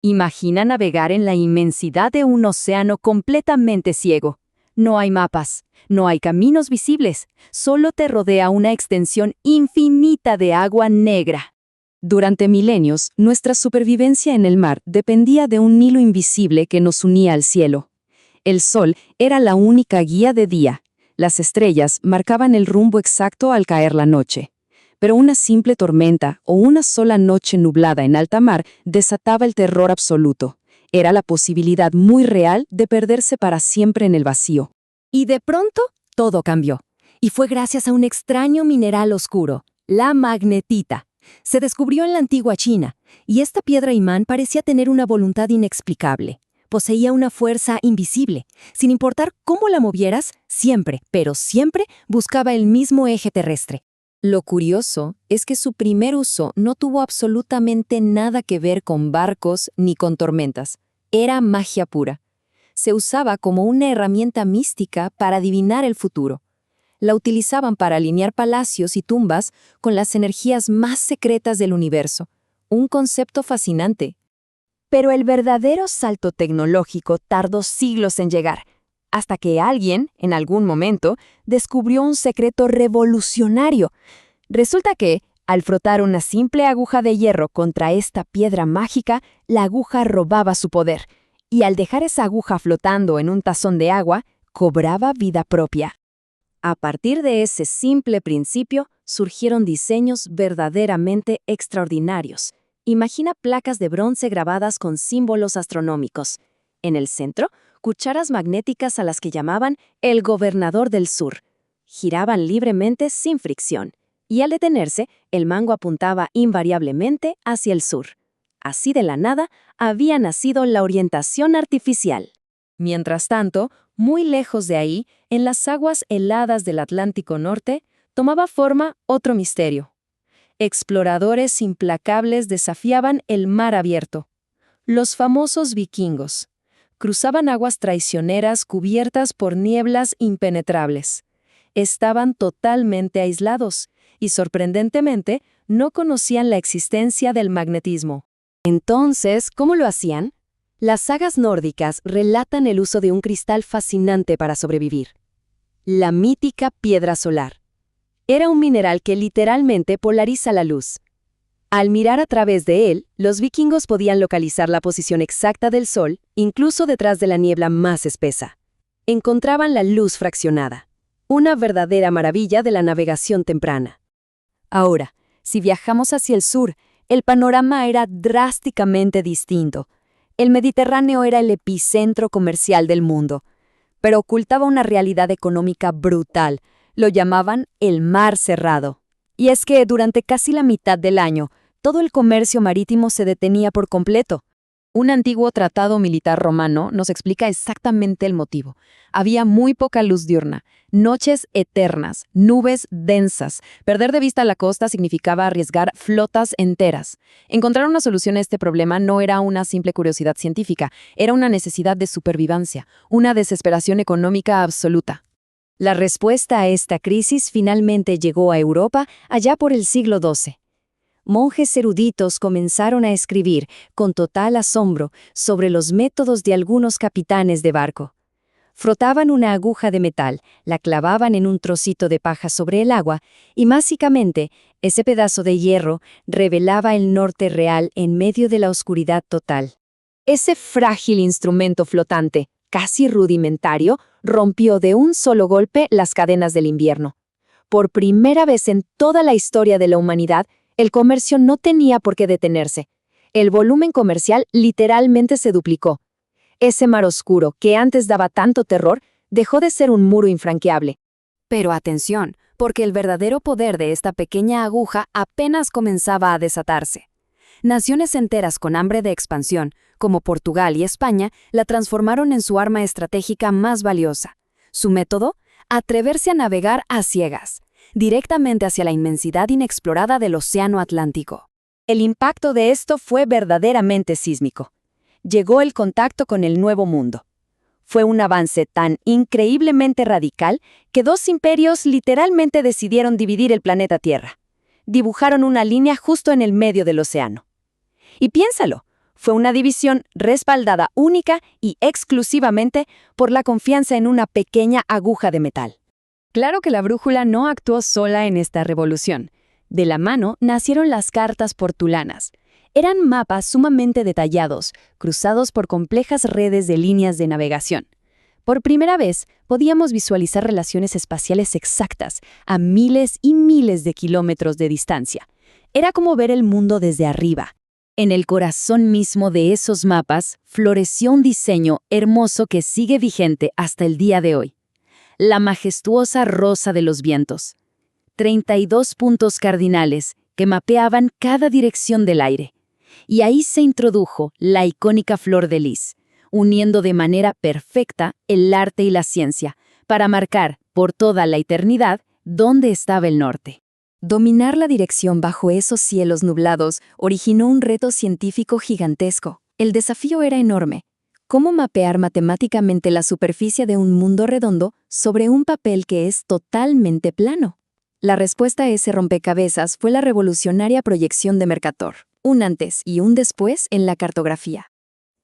Imagina navegar en la inmensidad de un océano completamente ciego. No hay mapas, no hay caminos visibles, solo te rodea una extensión infinita de agua negra. Durante milenios, nuestra supervivencia en el mar dependía de un hilo invisible que nos unía al cielo. El sol era la única guía de día. Las estrellas marcaban el rumbo exacto al caer la noche. Pero una simple tormenta o una sola noche nublada en alta mar desataba el terror absoluto. Era la posibilidad muy real de perderse para siempre en el vacío. Y de pronto, todo cambió. Y fue gracias a un extraño mineral oscuro, la magnetita. Se descubrió en la antigua China, y esta piedra imán parecía tener una voluntad inexplicable. Poseía una fuerza invisible. Sin importar cómo la movieras, siempre, pero siempre, buscaba el mismo eje terrestre. Lo curioso es que su primer uso no tuvo absolutamente nada que ver con barcos ni con tormentas. Era magia pura. Se usaba como una herramienta mística para adivinar el futuro. La utilizaban para alinear palacios y tumbas con las energías más secretas del universo. Un concepto fascinante. Pero el verdadero salto tecnológico tardó siglos en llegar, hasta que alguien, en algún momento, descubrió un secreto revolucionario. Resulta que, al frotar una simple aguja de hierro contra esta piedra mágica, la aguja robaba su poder, y al dejar esa aguja flotando en un tazón de agua, cobraba vida propia. A partir de ese simple principio, surgieron diseños verdaderamente extraordinarios. Imagina placas de bronce grabadas con símbolos astronómicos. En el centro, cucharas magnéticas a las que llamaban el gobernador del sur. Giraban libremente sin fricción, y al detenerse, el mango apuntaba invariablemente hacia el sur. Así de la nada, había nacido la orientación artificial. Mientras tanto, muy lejos de ahí, en las aguas heladas del Atlántico Norte, tomaba forma otro misterio. Exploradores implacables desafiaban el mar abierto. Los famosos vikingos. Cruzaban aguas traicioneras cubiertas por nieblas impenetrables. Estaban totalmente aislados y, sorprendentemente, no conocían la existencia del magnetismo. Entonces, ¿cómo lo hacían? Las sagas nórdicas relatan el uso de un cristal fascinante para sobrevivir. La mítica piedra solar. Era un mineral que literalmente polariza la luz. Al mirar a través de él, los vikingos podían localizar la posición exacta del sol, incluso detrás de la niebla más espesa. Encontraban la luz fraccionada, una verdadera maravilla de la navegación temprana. Ahora, si viajamos hacia el sur, el panorama era drásticamente distinto. El Mediterráneo era el epicentro comercial del mundo, pero ocultaba una realidad económica brutal. Lo llamaban el Mar Cerrado. Y es que durante casi la mitad del año, todo el comercio marítimo se detenía por completo. Un antiguo tratado militar romano nos explica exactamente el motivo. Había muy poca luz diurna, noches eternas, nubes densas. Perder de vista la costa significaba arriesgar flotas enteras. Encontrar una solución a este problema no era una simple curiosidad científica, era una necesidad de supervivencia, una desesperación económica absoluta. La respuesta a esta crisis finalmente llegó a Europa allá por el siglo XII. Monjes eruditos comenzaron a escribir, con total asombro, sobre los métodos de algunos capitanes de barco. Frotaban una aguja de metal, la clavaban en un trocito de paja sobre el agua, y mágicamente, ese pedazo de hierro revelaba el norte real en medio de la oscuridad total. Ese frágil instrumento flotante, casi rudimentario, rompió de un solo golpe las cadenas del invierno. Por primera vez en toda la historia de la humanidad, el comercio no tenía por qué detenerse. El volumen comercial literalmente se duplicó. Ese mar oscuro, que antes daba tanto terror, dejó de ser un muro infranqueable. Pero atención, porque el verdadero poder de esta pequeña aguja apenas comenzaba a desatarse. Naciones enteras con hambre de expansión, como Portugal y España, la transformaron en su arma estratégica más valiosa. Su método: atreverse a navegar a ciegas, directamente hacia la inmensidad inexplorada del Océano Atlántico. El impacto de esto fue verdaderamente sísmico. Llegó el contacto con el Nuevo Mundo. Fue un avance tan increíblemente radical que dos imperios literalmente decidieron dividir el planeta Tierra. Dibujaron una línea justo en el medio del océano. Y piénsalo, Fue una división respaldada única y exclusivamente por la confianza en una pequeña aguja de metal. Claro que la brújula no actuó sola en esta revolución. De la mano nacieron las cartas portulanas. Eran mapas sumamente detallados, cruzados por complejas redes de líneas de navegación. Por primera vez, podíamos visualizar relaciones espaciales exactas, a miles y miles de kilómetros de distancia. Era como ver el mundo desde arriba. En el corazón mismo de esos mapas floreció un diseño hermoso que sigue vigente hasta el día de hoy. La majestuosa rosa de los vientos. 32 puntos cardinales que mapeaban cada dirección del aire. Y ahí se introdujo la icónica flor de lis, uniendo de manera perfecta el arte y la ciencia, para marcar, por toda la eternidad, dónde estaba el norte. Dominar la dirección bajo esos cielos nublados originó un reto científico gigantesco. El desafío era enorme. ¿Cómo mapear matemáticamente la superficie de un mundo redondo sobre un papel que es totalmente plano? La respuesta a ese rompecabezas fue la revolucionaria proyección de Mercator, un antes y un después en la cartografía.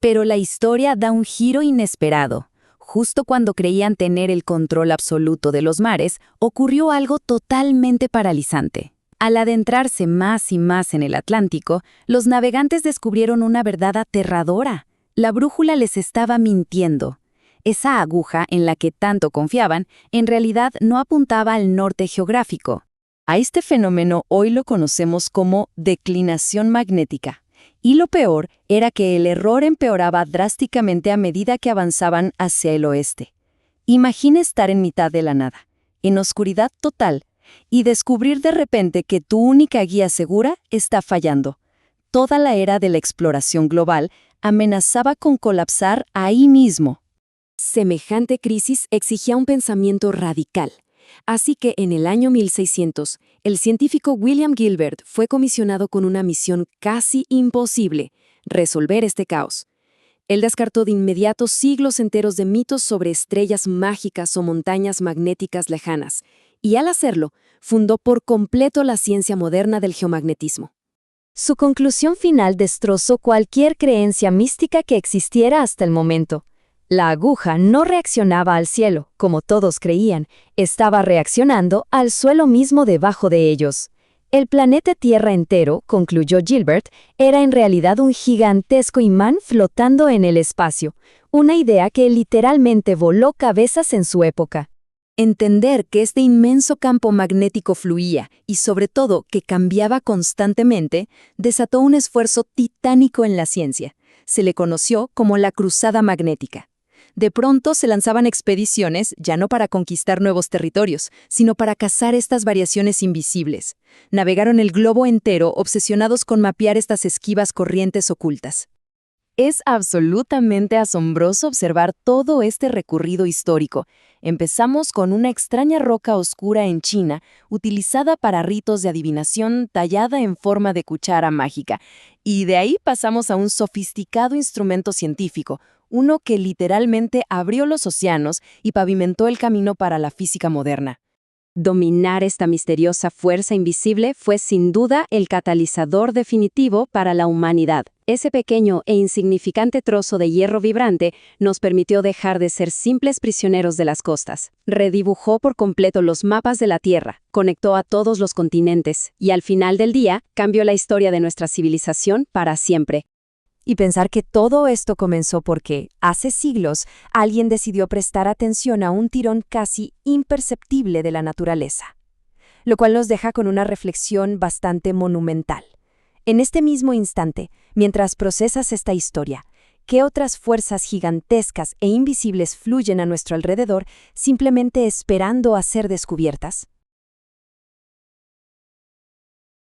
Pero la historia da un giro inesperado. Justo cuando creían tener el control absoluto de los mares, ocurrió algo totalmente paralizante. Al adentrarse más y más en el Atlántico, los navegantes descubrieron una verdad aterradora. La brújula les estaba mintiendo. Esa aguja en la que tanto confiaban, en realidad no apuntaba al norte geográfico. A este fenómeno hoy lo conocemos como declinación magnética. Y lo peor era que el error empeoraba drásticamente a medida que avanzaban hacia el oeste. Imagina estar en mitad de la nada, en oscuridad total, y descubrir de repente que tu única guía segura está fallando. Toda la era de la exploración global amenazaba con colapsar ahí mismo. Semejante crisis exigía un pensamiento radical. Así que en el año 1600, el científico William Gilbert fue comisionado con una misión casi imposible: resolver este caos. Él descartó de inmediato siglos enteros de mitos sobre estrellas mágicas o montañas magnéticas lejanas, y al hacerlo, fundó por completo la ciencia moderna del geomagnetismo. Su conclusión final destrozó cualquier creencia mística que existiera hasta el momento. La aguja no reaccionaba al cielo, como todos creían, estaba reaccionando al suelo mismo debajo de ellos. El planeta Tierra entero, concluyó Gilbert, era en realidad un gigantesco imán flotando en el espacio, una idea que literalmente voló cabezas en su época. Entender que este inmenso campo magnético fluía y sobre todo que cambiaba constantemente, desató un esfuerzo titánico en la ciencia. Se le conoció como la cruzada magnética. De pronto se lanzaban expediciones ya no para conquistar nuevos territorios, sino para cazar estas variaciones invisibles. Navegaron el globo entero obsesionados con mapear estas esquivas corrientes ocultas. Es absolutamente asombroso observar todo este recorrido histórico. Empezamos con una extraña roca oscura en China, utilizada para ritos de adivinación tallada en forma de cuchara mágica, y de ahí pasamos a un sofisticado instrumento científico, uno que literalmente abrió los océanos y pavimentó el camino para la física moderna. Dominar esta misteriosa fuerza invisible fue sin duda el catalizador definitivo para la humanidad. Ese pequeño e insignificante trozo de hierro vibrante nos permitió dejar de ser simples prisioneros de las costas. Redibujó por completo los mapas de la Tierra, conectó a todos los continentes y al final del día cambió la historia de nuestra civilización para siempre. Y pensar que todo esto comenzó porque, hace siglos, alguien decidió prestar atención a un tirón casi imperceptible de la naturaleza. Lo cual nos deja con una reflexión bastante monumental. En este mismo instante, mientras procesas esta historia, ¿qué otras fuerzas gigantescas e invisibles fluyen a nuestro alrededor simplemente esperando a ser descubiertas?